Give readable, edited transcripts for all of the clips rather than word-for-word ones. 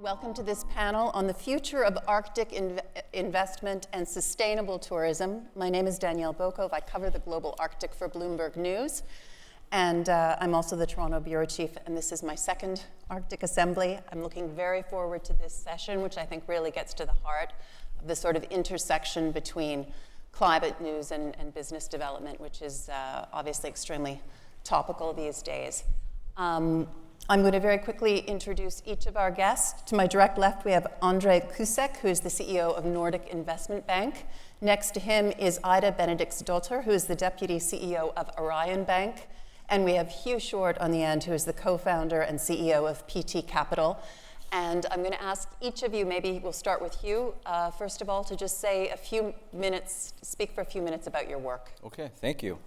Welcome to this panel on the future of Arctic investment and sustainable tourism. My name is Danielle Bochove. I cover the global Arctic for Bloomberg News. And I'm also the Toronto Bureau Chief, and this is my second Arctic Assembly. I'm looking very forward to this session, which I think really gets to the heart of the sort of intersection between climate news and business development, which is obviously extremely topical these days. I'm going to very quickly introduce each of our guests. To my direct left, we have André Küüsvek, who is the CEO of Nordic Investment Bank. Next to him is Benediktsdóttir, who is the Deputy CEO of Arion Bank. And we have Hugh on the end, who is the co-founder and CEO of PT Capital. And I'm going to ask each of you, maybe we'll start with Hugh, first of all, to just say speak for a few minutes about your work. Okay, thank you.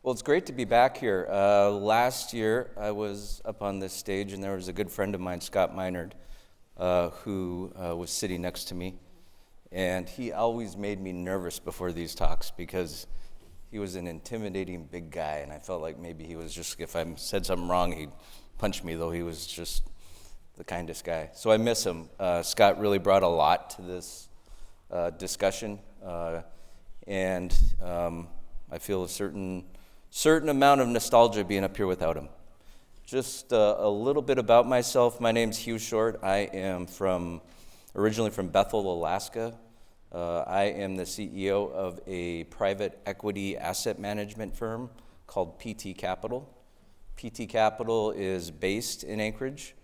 Well, it's great to be back here. Last year, I was up on this stage, and there was a good friend of mine, Scott Meinard, who was sitting next to me. And he always made me nervous before these talks because he was an intimidating big guy, and I felt like maybe he was just, if I said something wrong, he'd punch me, though he was just the kindest guy. So I miss him. Scott really brought a lot to this discussion, and I feel a certain amount of nostalgia being up here without him. Just a little bit about myself. My name's Hugh. I am originally from Bethel, Alaska. I am the CEO of a private equity asset management firm called PT Capital. PT Capital is based in Anchorage.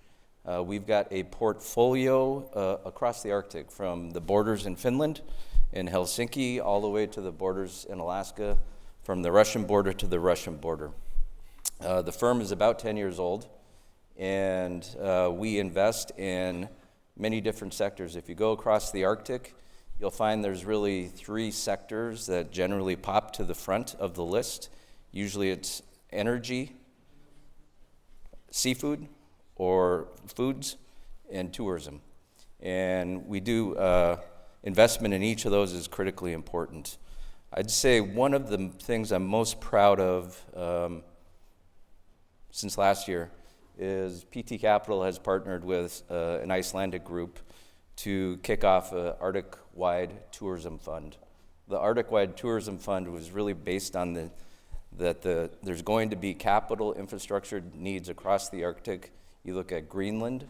We've got a portfolio across the Arctic, from the borders in Finland and Helsinki all the way to the borders in Alaska, from the Russian border to the Russian border. The firm is about 10 years old, and we invest in many different sectors. If you go across the Arctic, you'll find there's really three sectors that generally pop to the front of the list. Usually it's energy, seafood, or foods, and tourism. And we do investment in each of those is critically important. I'd say one of the things I'm most proud of since last year is PT Capital has partnered with an Icelandic group to kick off an Arctic-wide tourism fund. The Arctic-wide tourism fund was really based on there's going to be capital infrastructure needs across the Arctic. You look at Greenland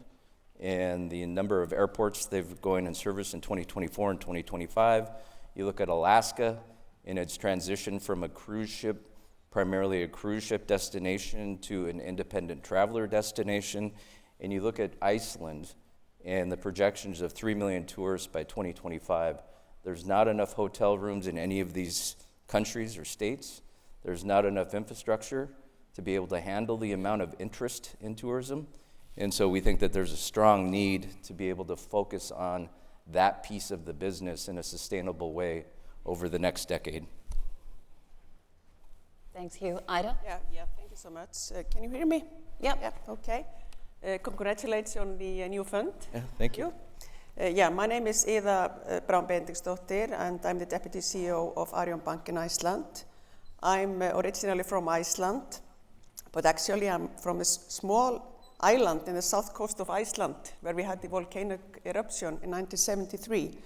and the number of airports they've going in service in 2024 and 2025. You look at Alaska and its transition from a cruise ship, primarily a cruise ship destination, to an independent traveler destination. And you look at Iceland and the projections of 3 million tourists by 2025. There's not enough hotel rooms in any of these countries or states. There's not enough infrastructure to be able to handle the amount of interest in tourism. And so we think that there's a strong need to be able to focus on that piece of the business in a sustainable way over the next decade. Thanks, Hugh. Ida? Yeah, thank you so much. Can you hear me? Yep. Yeah, okay. Congratulations on the new fund. Yeah, thank you. My name is Benediktsdóttir, and I'm the Deputy CEO of Arion Bank in Iceland. I'm originally from Iceland, but actually I'm from a small island in the south coast of Iceland, where we had the volcanic eruption in 1973,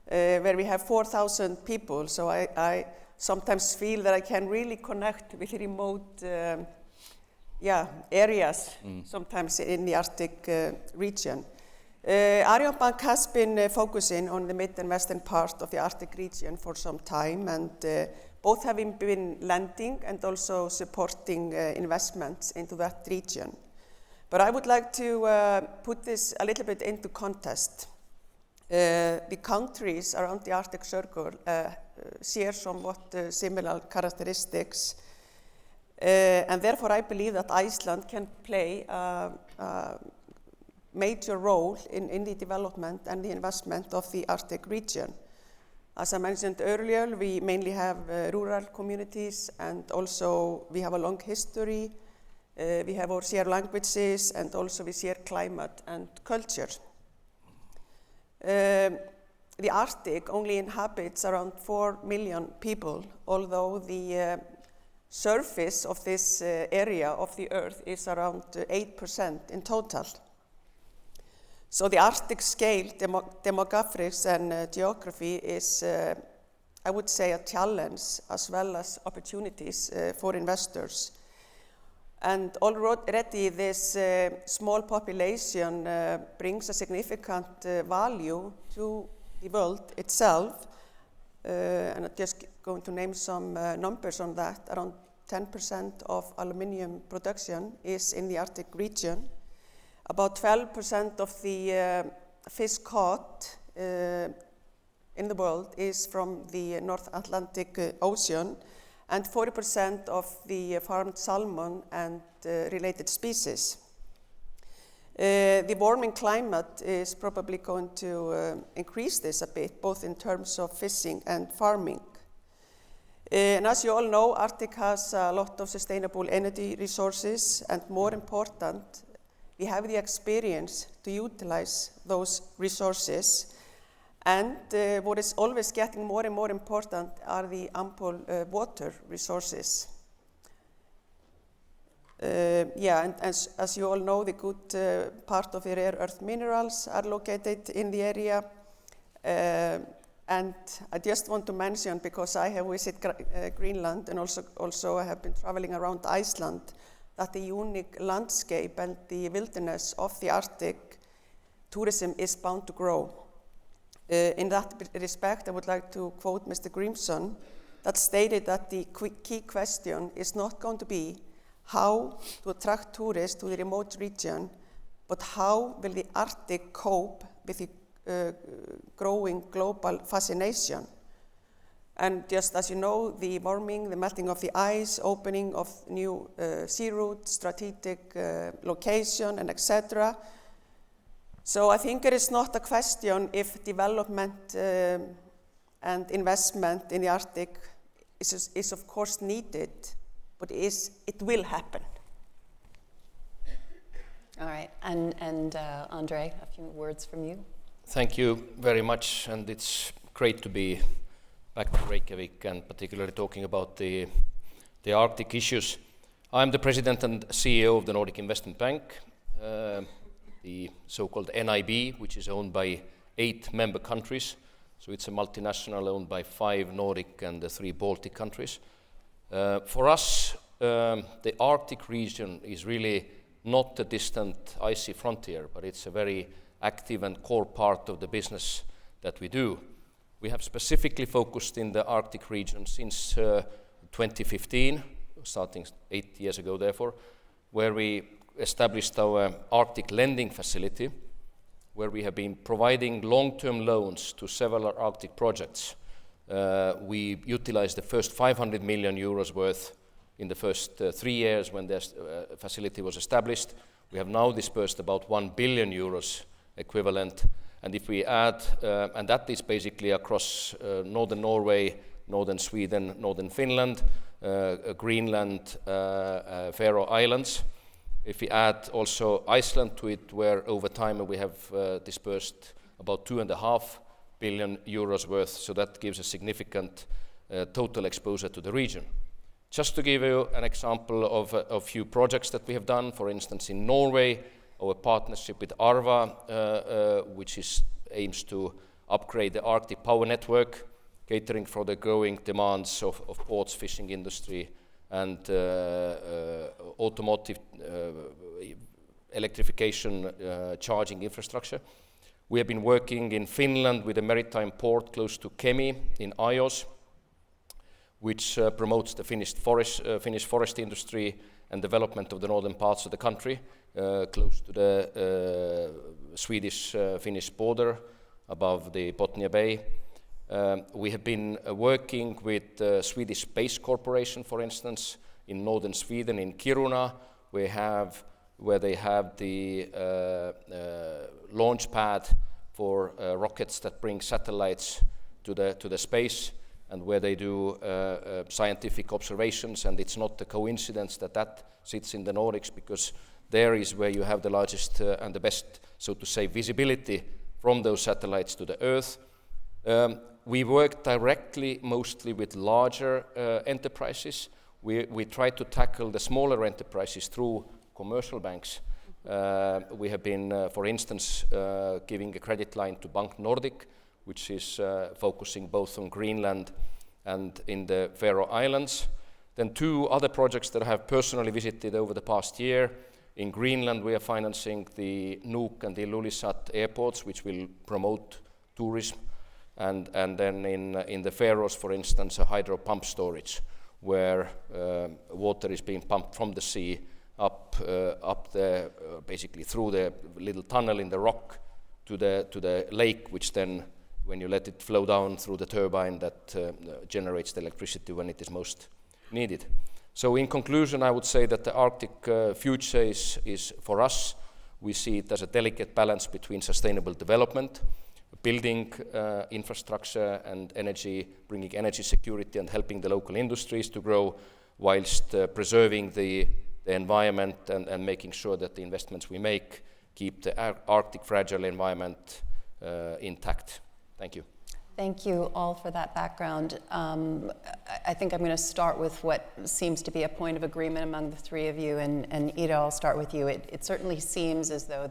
where we have 4,000 people. So I sometimes feel that I can really connect with remote areas, sometimes in the Arctic region. Arion Bank has been focusing on the mid and western part of the Arctic region for some time, and both having been lending and also supporting investments into that region. But I would like to put this a little bit into context. The countries around the Arctic Circle share somewhat similar characteristics, and therefore I believe that Iceland can play a major role in the development and the investment of the Arctic region. As I mentioned earlier, we mainly have rural communities, and also we have a long history. We have our shared languages, and also we share climate and culture. The Arctic only inhabits around 4 million people, although the surface of this area of the Earth is around 8% in total. So the Arctic scale, demographics and geography is, I would say, a challenge as well as opportunities for investors. And already this small population brings a significant value to the world itself. And I'm just going to name some numbers on that. Around 10% of aluminium production is in the Arctic region. About 12% of the fish caught in the world is from the North Atlantic Ocean, and 40% of the farmed salmon and related species. The warming climate is probably going to increase this a bit, both in terms of fishing and farming. And as you all know, Arctic has a lot of sustainable energy resources, and more important, we have the experience to utilize those resources. And what is always getting more and more important are the ample water resources. And as you all know, the good part of the rare earth minerals are located in the area. And I just want to mention, because I have visited Greenland and also I have been traveling around Iceland, that the unique landscape and the wilderness of the Arctic tourism is bound to grow. In that respect, I would like to quote Mr. Grimson, that stated that the key question is not going to be how to attract tourists to the remote region, but how will the Arctic cope with the growing global fascination. And just as you know, the warming, the melting of the ice, opening of new sea routes, strategic location, and etc. So I think it is not a question if development and investment in the Arctic is of course needed, but it will happen. All right, and André, a few words from you. Thank you very much, and it's great to be back to Reykjavik and particularly talking about the Arctic issues. I'm the president and CEO of the Nordic Investment Bank, the so-called NIB, which is owned by 8 member countries. So it's a multinational owned by 5 Nordic and 3 Baltic countries. For us, the Arctic region is really not a distant icy frontier, but it's a very active and core part of the business that we do. We have specifically focused in the Arctic region since 2015, starting 8 years ago therefore, where we established our Arctic lending facility, where we have been providing long-term loans to several Arctic projects. We utilized the first 500 million euros worth in the first 3 years when the facility was established. We have now dispersed about 1 billion euros equivalent. And if we add, and that is basically across northern Norway, northern Sweden, northern Finland, Greenland, Faroe Islands. If we add also Iceland to it, where over time we have dispersed about 2.5 billion euros worth, so that gives a significant total exposure to the region. Just to give you an example of a few projects that we have done, for instance, in Norway, our partnership with Arva, which aims to upgrade the Arctic power network, catering for the growing demands of ports, fishing industry, and automotive electrification charging infrastructure. We have been working in Finland with a maritime port close to Kemi in Ios, which promotes the Finnish forest industry and development of the northern parts of the country, close to the Swedish-Finnish border above the Botnia Bay. We have been working with Swedish Space Corporation, for instance, in northern Sweden, in Kiruna, where they have the launch pad for rockets that bring satellites to the space, and where they do scientific observations. And it's not a coincidence that sits in the Nordics, because there is where you have the largest and the best, so to say, visibility from those satellites to the Earth. We work directly mostly with larger enterprises. We try to tackle the smaller enterprises through commercial banks, We have been, for instance, giving a credit line to Bank Nordic, which is focusing both on Greenland and in the Faroe Islands. Then 2 other projects that I have personally visited over the past year. In Greenland, we are financing the Nuuk and the Ilulissat airports, which will promote tourism. And then in the Faroes, for instance, a hydro pump storage, where water is being pumped from the sea up the basically through the little tunnel in the rock to the lake, which then, when you let it flow down through the turbine, that generates the electricity when it is most needed. So in conclusion, I would say that the Arctic future is for us, we see it as a delicate balance between sustainable development, building infrastructure and energy, bringing energy security and helping the local industries to grow, whilst preserving the environment and making sure that the investments we make keep the Arctic fragile environment intact. Thank you. Thank you all for that background. I think I'm going to start with what seems to be a point of agreement among the 3 of you, and Ida, I'll start with you. It certainly seems as though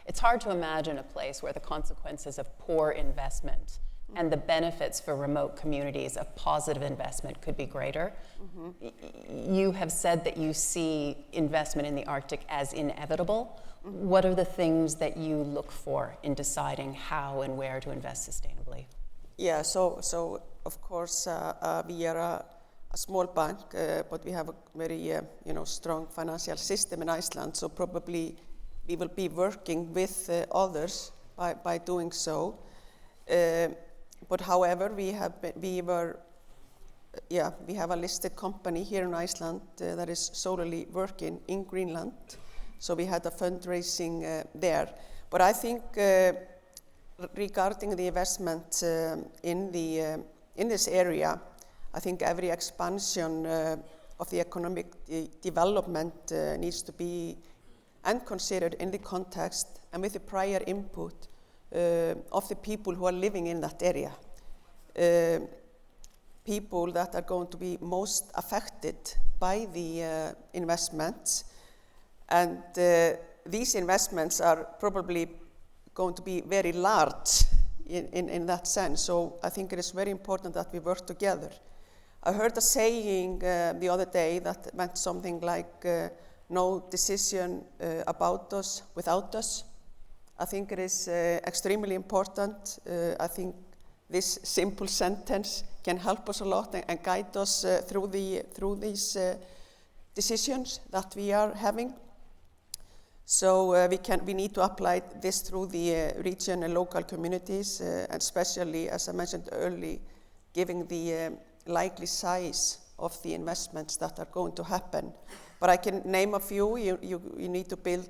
it's hard to imagine a place where the consequences of poor investment and the benefits for remote communities of positive investment could be greater. Mm-hmm. You have said that you see investment in the Arctic as inevitable. What are the things that you look for in deciding how and where to invest sustainably? Yeah, so of course we are a small bank, but we have a very strong financial system in Iceland. So probably we will be working with others by doing so. But however, we have a listed company here in Iceland that is solely working in Greenland. So we had a fundraising there. But I think regarding the investment in this area, I think every expansion of the economic development needs to be considered in the context and with the prior input of the people who are living in that area. People that are going to be most affected by the investments. And these investments are probably going to be very large in that sense. So I think it is very important that we work together. I heard a saying the other day that meant something like, no decision about us without us. I think it is extremely important. I think this simple sentence can help us a lot and guide us through these decisions that we are having. So we need to apply this through the region and local communities, and especially, as I mentioned earlier, giving the likely size of the investments that are going to happen. But I can name a few. You need to build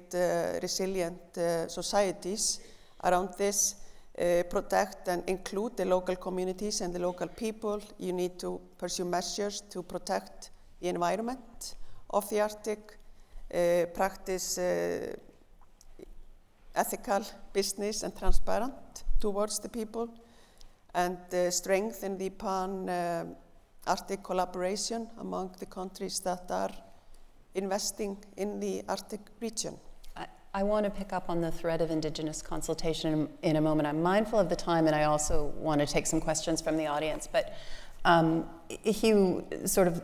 resilient societies around this, protect and include the local communities and the local people. You need to pursue measures to protect the environment of the Arctic. Practice ethical business and transparent towards the people, and strengthen the pan-Arctic collaboration among the countries that are investing in the Arctic region. I want to pick up on the thread of indigenous consultation in a moment. I'm mindful of the time, and I also want to take some questions from the audience. But Hugh, sort of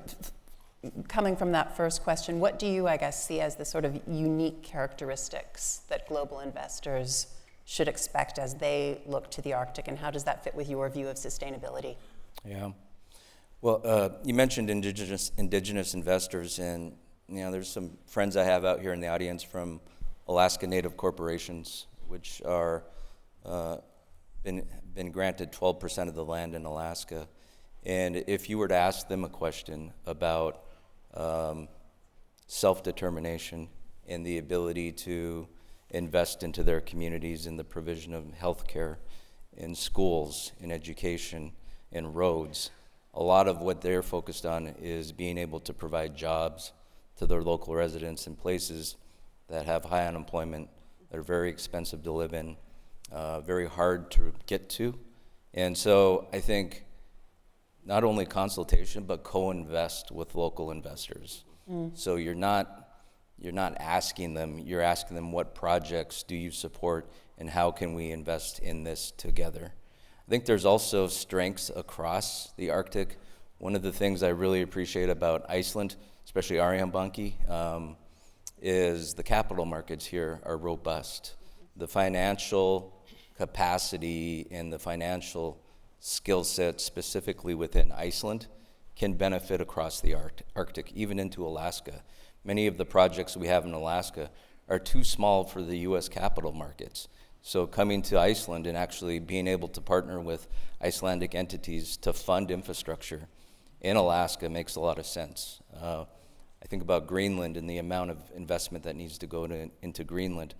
coming from that first question, what do you, I guess, see as the sort of unique characteristics that global investors should expect as they look to the Arctic, and how does that fit with your view of sustainability? Yeah. Well, you mentioned indigenous investors, and there's some friends I have out here in the audience from Alaska Native corporations, which are been granted 12% of the land in Alaska. And if you were to ask them a question about self-determination and the ability to invest into their communities in the provision of healthcare, in schools, in education, in roads, a lot of what they're focused on is being able to provide jobs to their local residents in places that have high unemployment, that are very expensive to live in, very hard to get to. And so I think not only consultation, but co-invest with local investors. So you're not you're not asking them, you're asking them what projects do you support and how can we invest in this together. I think there's also strengths across the Arctic. One of the things I really appreciate about Iceland, especially Arion, is the capital markets here are robust. The financial capacity and the financial skill set specifically within Iceland can benefit across the Arctic, even into Alaska. Many of the projects we have in Alaska are too small for the US capital markets. So coming to Iceland and actually being able to partner with Icelandic entities to fund infrastructure in Alaska makes a lot of sense. I think about Greenland and the amount of investment that needs to go into Greenland.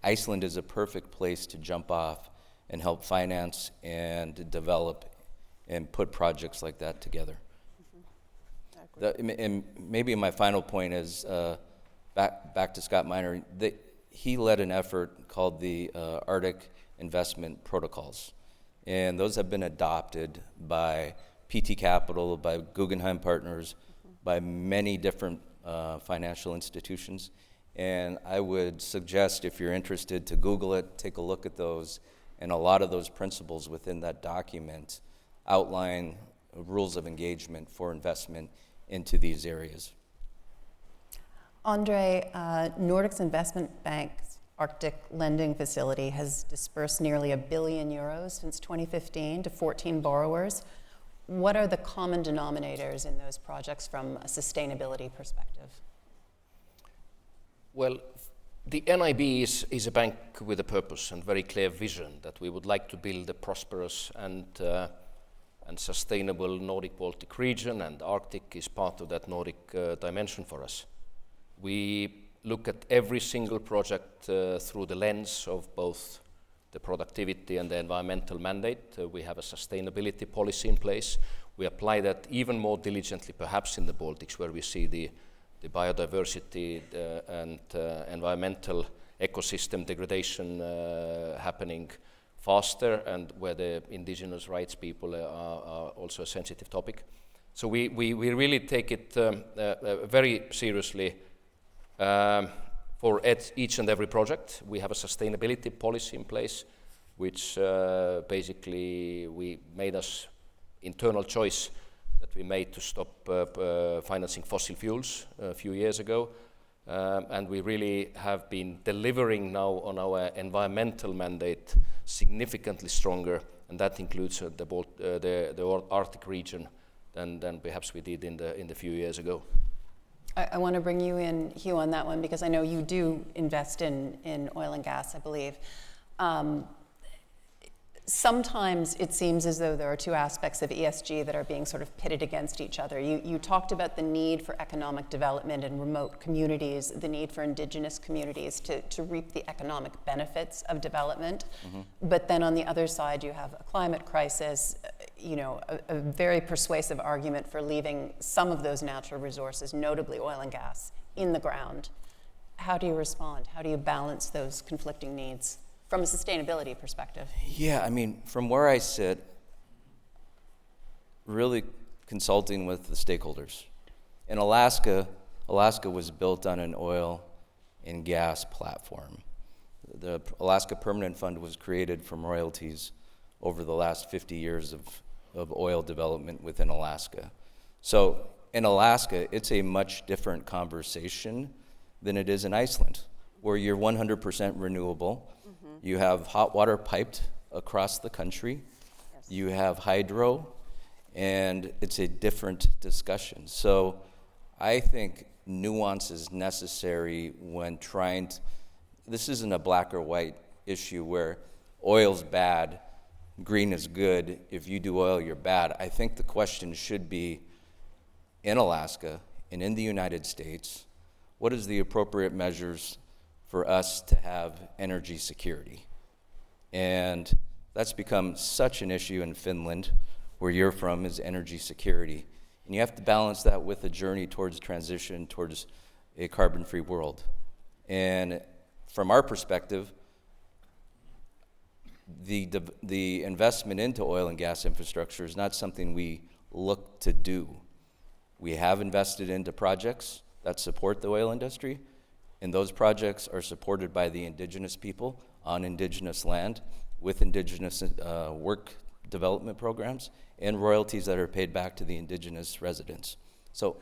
Iceland is a perfect place to jump off and help finance and develop and put projects like that together. And maybe my final point is, back to Scott Miner, he led an effort called the Arctic Investment Protocols. And those have been adopted by PT Capital, by Guggenheim Partners, by many different financial institutions. And I would suggest, if you're interested, to Google it, take a look at those. And a lot of those principles within that document outline rules of engagement for investment into these areas. André, Nordic's investment bank's Arctic lending facility has dispersed nearly €1 billion since 2015 to 14 borrowers. What are the common denominators in those projects from a sustainability perspective? Well, the NIB is a bank with a purpose and very clear vision that we would like to build a prosperous and sustainable Nordic-Baltic region, and Arctic is part of that Nordic dimension for us. We look at every single project through the lens of both the productivity and the environmental mandate. We have a sustainability policy in place. We apply that even more diligently, perhaps in the Baltics, where we see the biodiversity and environmental ecosystem degradation happening faster, and where the indigenous rights people are also a sensitive topic. So we really take it very seriously for each and every project. We have a sustainability policy in place, which basically we made us internal choice that we made to stop financing fossil fuels a few years ago. And we really have been delivering now on our environmental mandate significantly stronger, and that includes the Arctic region than perhaps we did in the few years ago. I want to bring you in, Hugh, on that one, because I know you do invest in oil and gas, I believe. Sometimes it seems as though there are two aspects of ESG that are being sort of pitted against each other. You talked about the need for economic development in remote communities, the need for indigenous communities to reap the economic benefits of development. Mm-hmm. But then on the other side, you have a climate crisis, a very persuasive argument for leaving some of those natural resources, notably oil and gas, in the ground. How do you respond? How do you balance those conflicting needs from a sustainability perspective? Yeah, I mean, from where I sit, really consulting with the stakeholders. In Alaska was built on an oil and gas platform. The Alaska Permanent Fund was created from royalties over the last 50 years of oil development within Alaska. So in Alaska, it's a much different conversation than it is in Iceland, where you're 100% renewable. Mm-hmm. You have hot water piped across the country. Yes. You have hydro, and it's a different discussion. So I think nuance is necessary when trying to, this isn't a black or white issue where oil's bad, green is good. If you do oil, you're bad. I think the question should be, in Alaska and in the United States, what is the appropriate measures for us to have energy security? And that's become such an issue in Finland, where you're from, is energy security. And you have to balance that with a journey towards transition towards a carbon-free world. And from our perspective, the investment into oil and gas infrastructure is not something we look to do. We have invested into projects that support the oil industry. And those projects are supported by the indigenous people on indigenous land with indigenous work development programs and royalties that are paid back to the indigenous residents. So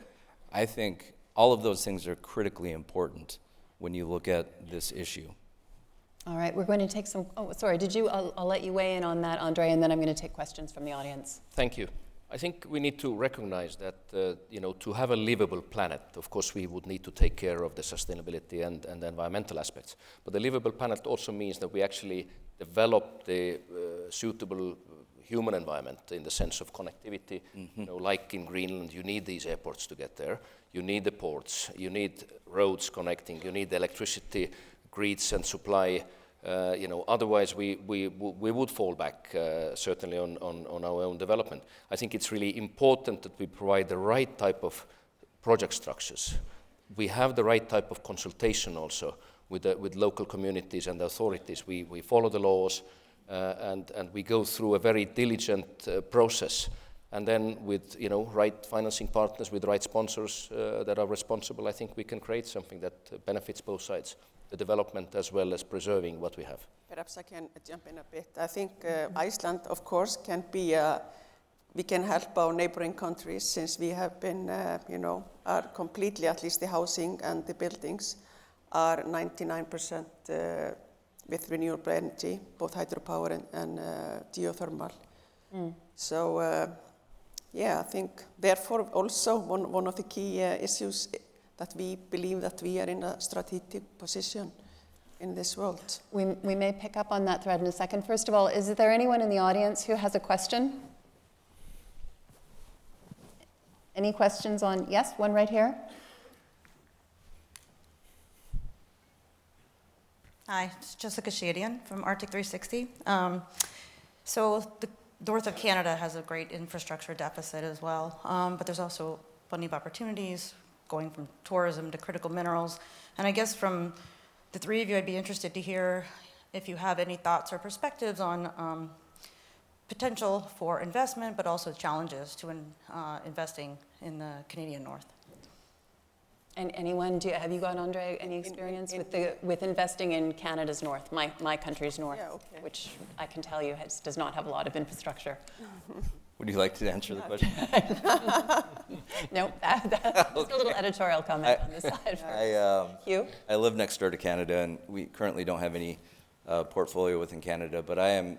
I think all of those things are critically important when you look at this issue. All right, we're going to take some, sorry, I'll let you weigh in on that, André, and then I'm going to take questions from the audience. Thank you. I think we need to recognize that, to have a livable planet, of course, we would need to take care of the sustainability and the environmental aspects. But the livable planet also means that we actually develop the suitable human environment in the sense of connectivity. Like in Greenland, you need these airports to get there. You need the ports. You need roads connecting. You need the electricity grids and supply. Otherwise we would fall back certainly on our own development. I think it's really important that we provide the right type of project structures. We have the right type of consultation also with local communities and authorities. We follow the laws and we go through a very diligent process. And then with right financing partners, with the right sponsors that are responsible, I think we can create something that benefits both sides, the development as well as preserving what we have. Perhaps I can jump in a bit. I think Iceland, of course, can be, we can help our neighboring countries since we have been, are completely, at least the housing and the buildings, are 99% with renewable energy, both hydropower and geothermal. So, I think therefore also one of the key issues that we believe that we are in a strategic position in this world. We may pick up on that thread in a second. First of all, is there anyone in the audience who has a question? Any questions on, yes, one right here. Hi, it's Jessica Shadian from Arctic 360. So the north of Canada has a great infrastructure deficit as well, but there's also plenty of opportunities going from tourism to critical minerals. And I guess from the three of you, I'd be interested to hear if you have any thoughts or perspectives on potential for investment, but also challenges to investing in the Canadian North. And anyone, have you got, André, any experience with investing in Canada's North, my country's North, which I can tell you does not have a lot of infrastructure? Would you like to answer the question? No, just a little editorial comment on this side. Hugh? I live next door to Canada, and we currently don't have any portfolio within Canada, but I am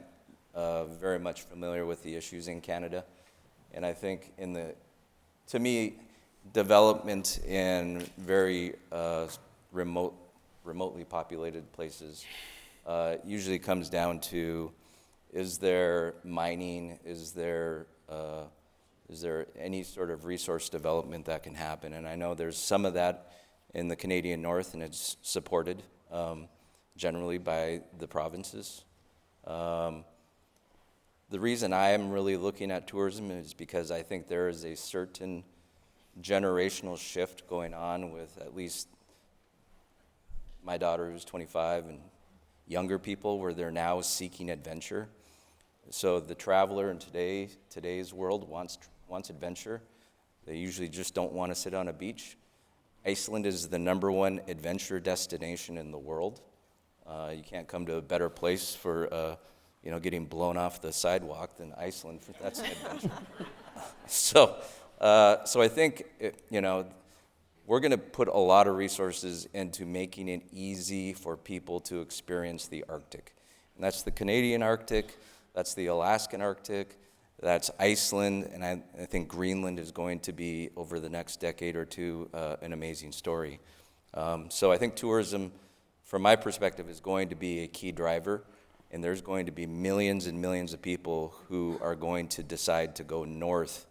very much familiar with the issues in Canada. And I think to me, development in very remotely populated places usually comes down to, is there mining, is there any sort of resource development that can happen? And I know there's some of that in the Canadian North, and it's supported generally by the provinces. The reason I am really looking at tourism is because I think there is a certain generational shift going on with at least my daughter who's 25 and younger people where they're now seeking adventure. So the traveler in today's world wants adventure. They usually just don't want to sit on a beach. Iceland is the #1 adventure destination in the world. You can't come to a better place for getting blown off the sidewalk than Iceland. That's an adventure. So I think we're going to put a lot of resources into making it easy for people to experience the Arctic. And that's the Canadian Arctic, that's the Alaskan Arctic, that's Iceland, and I think Greenland is going to be, over the next decade or two, an amazing story. So I think tourism, from my perspective, is going to be a key driver, and there's going to be millions and millions of people who are going to decide to go north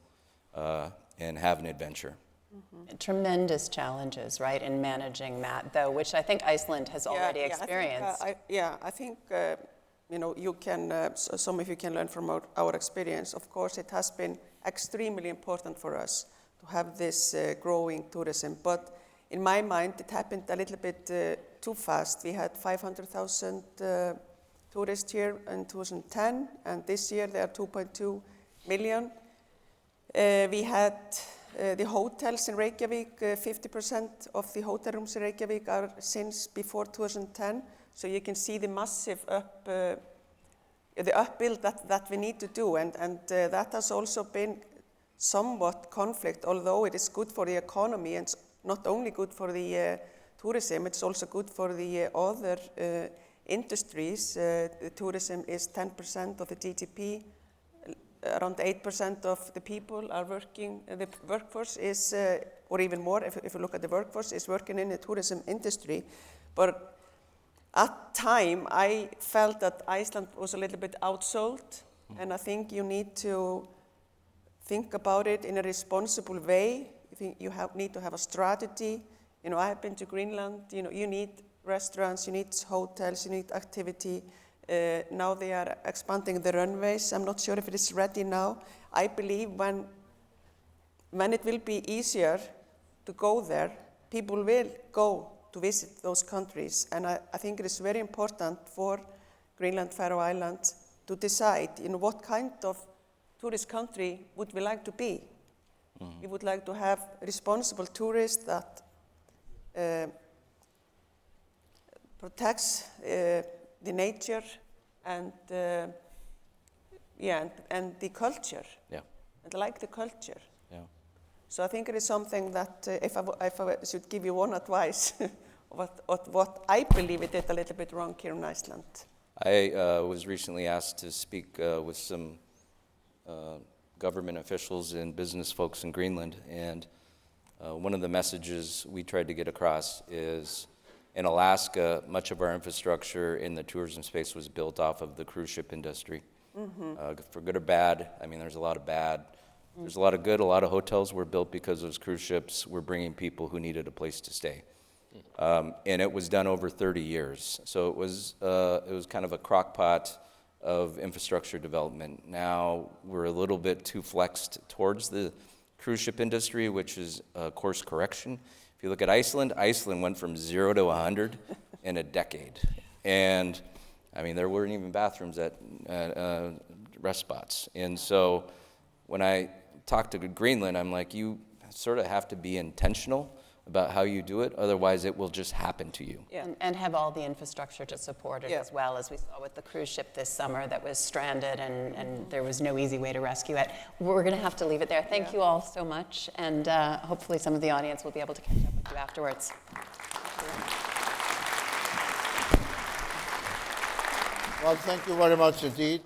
and have an adventure. Mm-hmm. Tremendous challenges, right, in managing that, though, which I think Iceland has already experienced. I think you can, some of you can learn from our experience. Of course, it has been extremely important for us to have this growing tourism, but in my mind, it happened a little bit too fast. We had 500,000 tourists here in 2010, and this year there are 2.2 million. We had The hotels in Reykjavik, 50% of the hotel rooms in Reykjavik are since before 2010. So you can see the massive the upbuild that we need to do, and that has also been somewhat conflict, although it is good for the economy, and it's not only good for the tourism, it's also good for the other industries. The tourism is 10% of the GDP. Around 8% of the people are working, the workforce is, or even more, if you look at the workforce, is working in the tourism industry. But at time, I felt that Iceland was a little bit outsold, and I think you need to think about it in a responsible way. I think you need to have a strategy. You know, I have been to Greenland. You know, you need restaurants, you need hotels, you need activity. Now they are expanding the runways. I'm not sure if it is ready now. I believe when it will be easier to go there, people will go to visit those countries. And I think it is very important for Greenland, Faroe Islands to decide, you know, what kind of tourist country would we like to be. We would like to have responsible tourists that protects the nature and and the culture. Yeah. And like the culture. Yeah. So I think it is something that if I should give you one advice, what I believe we did a little bit wrong here in Iceland. I was recently asked to speak with some government officials and business folks in Greenland, and one of the messages we tried to get across is in Alaska, much of our infrastructure in the tourism space was built off of the cruise ship industry. For good or bad, I mean, there's a lot of bad. There's a lot of good. A lot of hotels were built because those cruise ships were bringing people who needed a place to stay. And it was done over 30 years. So it was kind of a crock pot of infrastructure development. Now we're a little bit too flexed towards the cruise ship industry, which is a course correction. If you look at Iceland, Iceland went from 0 to 100 in a decade. And I mean, there weren't even bathrooms at rest spots. And so when I talk to Greenland, I'm like, you sort of have to be intentional about how you do it, otherwise it will just happen to you. Yeah. And have all the infrastructure to support it as well, as we saw with the cruise ship this summer that was stranded and there was no easy way to rescue it. We're going to have to leave it there. Thank you all so much, and hopefully some of the audience will be able to catch up with you afterwards. Well, thank you very much indeed.